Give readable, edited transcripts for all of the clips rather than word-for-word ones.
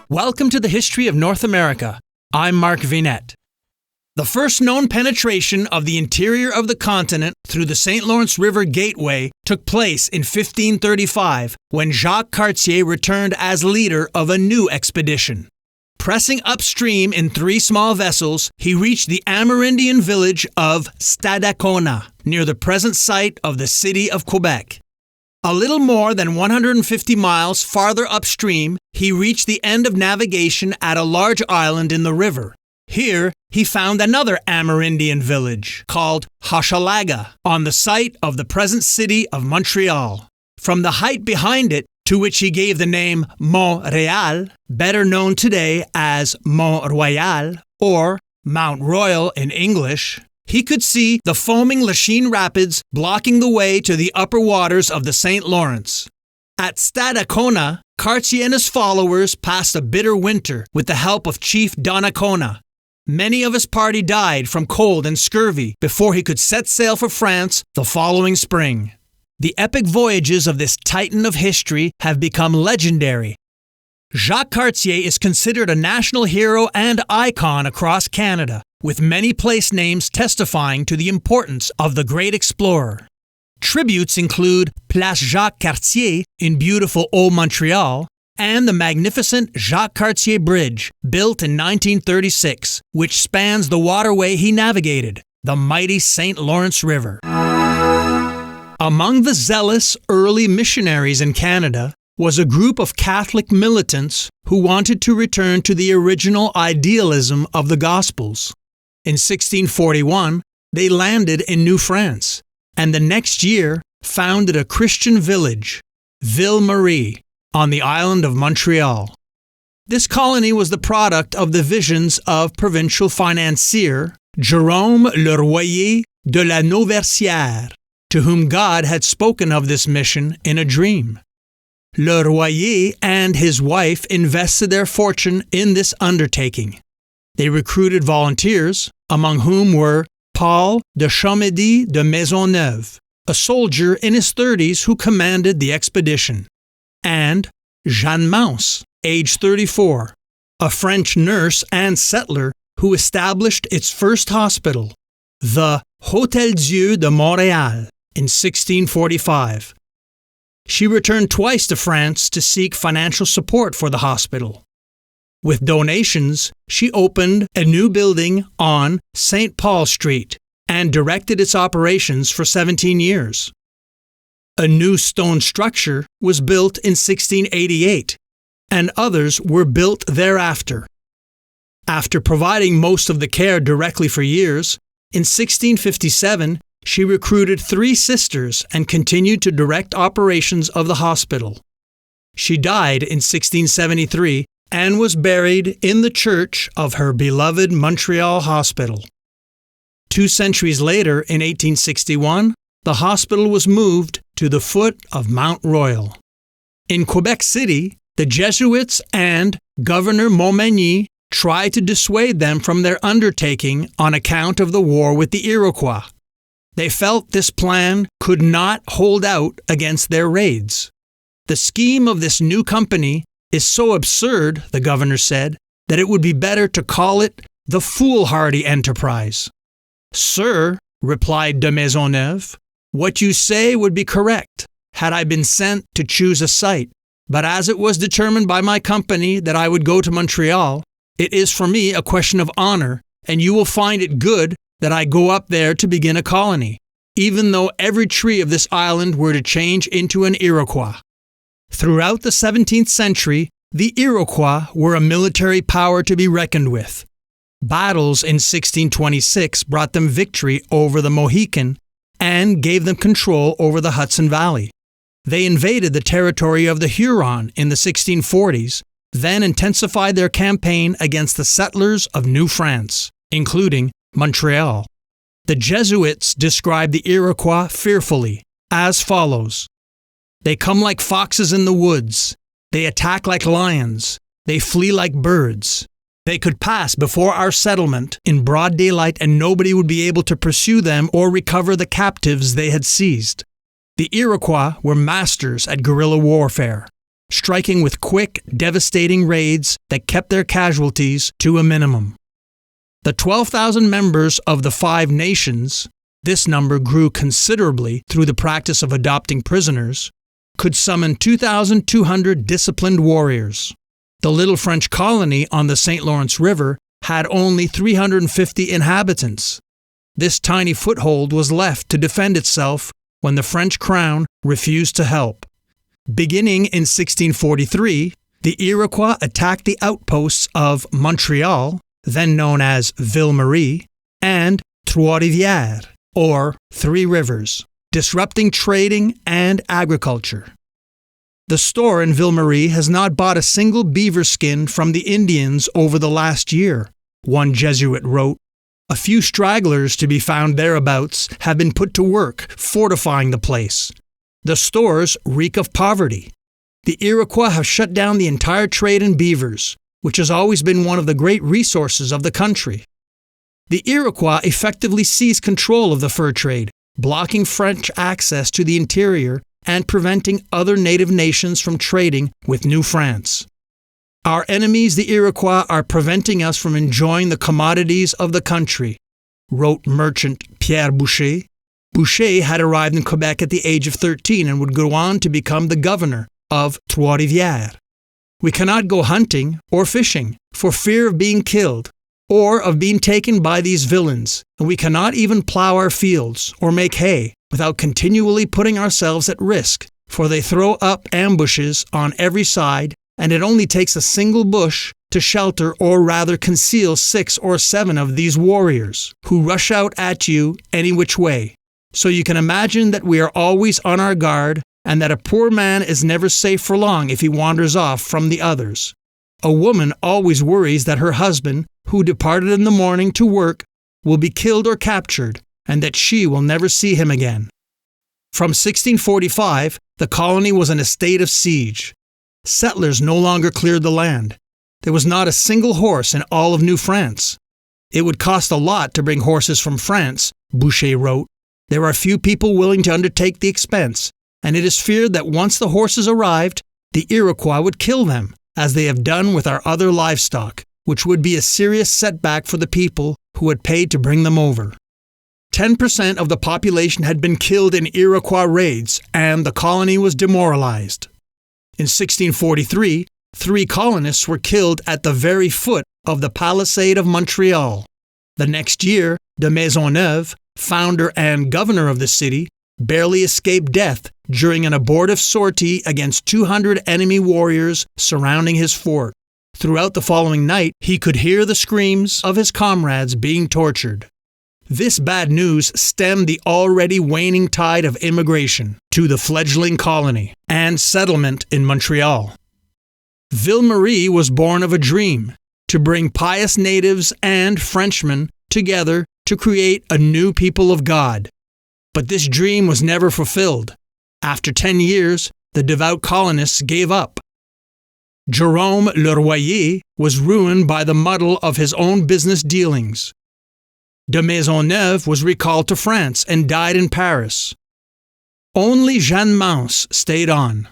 Welcome to the History of North America. I'm Mark Vinette. The first known penetration of the interior of the continent through the St. Lawrence River Gateway took place in 1535 when Jacques Cartier returned as leader of a new expedition. Pressing upstream in 3 small vessels, he reached the Amerindian village of Stadacona, near the present site of the city of Quebec. A little more than 150 miles farther upstream, he reached the end of navigation at a large island in the river. Here, he found another Amerindian village called Hochelaga on the site of the present city of Montreal. From the height behind it, to which he gave the name Montreal, better known today as Mont Royal or Mount Royal in English, he could see the foaming Lachine Rapids blocking the way to the upper waters of the St. Lawrence. At Stadacona, Cartier and his followers passed a bitter winter with the help of Chief Donnacona. Many of his party died from cold and scurvy before he could set sail for France the following spring. The epic voyages of this titan of history have become legendary. Jacques Cartier is considered a national hero and icon across Canada, with many place names testifying to the importance of the great explorer. Tributes include Place Jacques Cartier in beautiful Old Montreal and the magnificent Jacques Cartier Bridge, built in 1936, which spans the waterway he navigated, the mighty St. Lawrence River. Among the zealous early missionaries in Canada was a group of Catholic militants who wanted to return to the original idealism of the Gospels. In 1641, they landed in New France, and the next year founded a Christian village, Ville Marie, on the island of Montreal. This colony was the product of the visions of provincial financier Jérôme Le Royer de la Nauversière, to whom God had spoken of this mission in a dream. Le Royer and his wife invested their fortune in this undertaking. They recruited volunteers, among whom were Paul de Chomedy de Maisonneuve, a soldier in his 30s who commanded the expedition, and Jeanne Mance, age 34, a French nurse and settler who established its first hospital, the Hôtel Dieu de Montréal, in 1645. She returned twice to France to seek financial support for the hospital. With donations, she opened a new building on St. Paul Street and directed its operations for 17 years. A new stone structure was built in 1688, and others were built thereafter. After providing most of the care directly for years, in 1657, she recruited 3 sisters and continued to direct operations of the hospital. She died in 1673 and was buried in the church of her beloved Montreal Hospital. 2 centuries later, in 1861, the hospital was moved to the foot of Mount Royal. In Quebec City, the Jesuits and Governor Montmagny tried to dissuade them from their undertaking on account of the war with the Iroquois. They felt this plan could not hold out against their raids. The scheme of this new company is so absurd, the governor said, that it would be better to call it the foolhardy enterprise. Sir, replied de Maisonneuve, what you say would be correct had I been sent to choose a site, but as it was determined by my company that I would go to Montreal, it is for me a question of honor, and you will find it good that I go up there to begin a colony, even though every tree of this island were to change into an Iroquois. Throughout the 17th century, the Iroquois were a military power to be reckoned with. Battles in 1626 brought them victory over the Mohican and gave them control over the Hudson Valley. They invaded the territory of the Huron in the 1640s, then intensified their campaign against the settlers of New France, including Montreal. The Jesuits described the Iroquois fearfully, as follows: they come like foxes in the woods. They attack like lions. They flee like birds. They could pass before our settlement in broad daylight and nobody would be able to pursue them or recover the captives they had seized. The Iroquois were masters at guerrilla warfare. striking with quick, devastating raids that kept their casualties to a minimum. The 12,000 members of the 5 nations, this number grew considerably through the practice of adopting prisoners, could summon 2,200 disciplined warriors. The little French colony on the St. Lawrence River had only 350 inhabitants. This tiny foothold was left to defend itself when the French crown refused to help. Beginning in 1643, the Iroquois attacked the outposts of Montreal, then known as Ville Marie, and Trois-Rivières, or Three Rivers, disrupting trading and agriculture. The store in Ville Marie has not bought a single beaver skin from the Indians over the last year, one Jesuit wrote. A few stragglers to be found thereabouts have been put to work fortifying the place. The stores reek of poverty. The Iroquois have shut down the entire trade in beavers, which has always been one of the great resources of the country. The Iroquois effectively seized control of the fur trade, blocking French access to the interior and preventing other native nations from trading with New France. Our enemies, the Iroquois, are preventing us from enjoying the commodities of the country, wrote merchant Pierre Boucher. Boucher had arrived in Quebec at the age of 13 and would go on to become the governor of Trois-Rivières. We cannot go hunting or fishing for fear of being killed or of being taken by these villains, and we cannot even plow our fields or make hay without continually putting ourselves at risk, for they throw up ambushes on every side, and it only takes a single bush to shelter or rather conceal 6 or 7 of these warriors, who rush out at you any which way. So you can imagine that we are always on our guard, and that a poor man is never safe for long if he wanders off from the others. A woman always worries that her husband, who departed in the morning to work, will be killed or captured, and that she will never see him again. From 1645, the colony was in a state of siege. Settlers no longer cleared the land. There was not a single horse in all of New France. It would cost a lot to bring horses from France, Boucher wrote. There are few people willing to undertake the expense, and it is feared that once the horses arrived, the Iroquois would kill them, as they have done with our other livestock, which would be a serious setback for the people who had paid to bring them over. 10% of the population had been killed in Iroquois raids, and the colony was demoralized. In 1643, 3 colonists were killed at the very foot of the palisade of Montreal. The next year, de Maisonneuve, founder and governor of the city, barely escaped death during an abortive sortie against 200 enemy warriors surrounding his fort. Throughout the following night, he could hear the screams of his comrades being tortured. This bad news stemmed the already waning tide of immigration to the fledgling colony and settlement in Montreal. Ville Marie was born of a dream to bring pious natives and Frenchmen together to create a new people of God. But this dream was never fulfilled. After 10 years, the devout colonists gave up. Jerome Le Royer was ruined by the muddle of his own business dealings. De Maisonneuve was recalled to France and died in Paris. Only Jeanne Mance stayed on.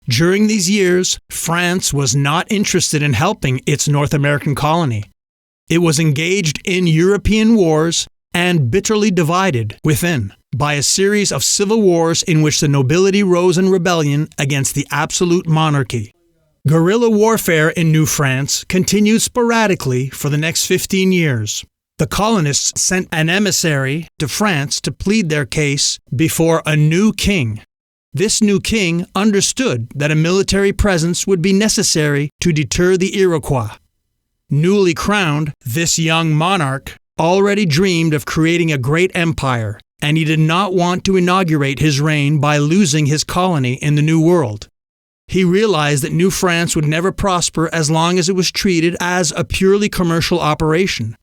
During these years, France was not interested in helping its North American colony. It was engaged in European wars and bitterly divided within by a series of civil wars in which the nobility rose in rebellion against the absolute monarchy. Guerrilla warfare in New France continued sporadically for the next 15 years. The colonists sent an emissary to France to plead their case before a new king. This new king understood that a military presence would be necessary to deter the Iroquois. Newly crowned, this young monarch already dreamed of creating a great empire, and he did not want to inaugurate his reign by losing his colony in the New World. He realized that New France would never prosper as long as it was treated as a purely commercial operation.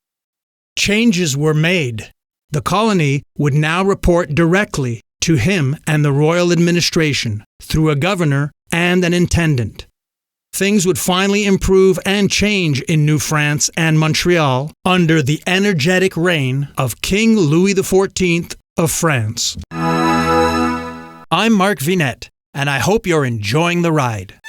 Changes were made. The colony would now report directly to him and the royal administration through a governor and an intendant. Things would finally improve and change in New France and Montreal under the energetic reign of King Louis XIV of France. I'm Mark Vinette, and I hope you're enjoying the ride.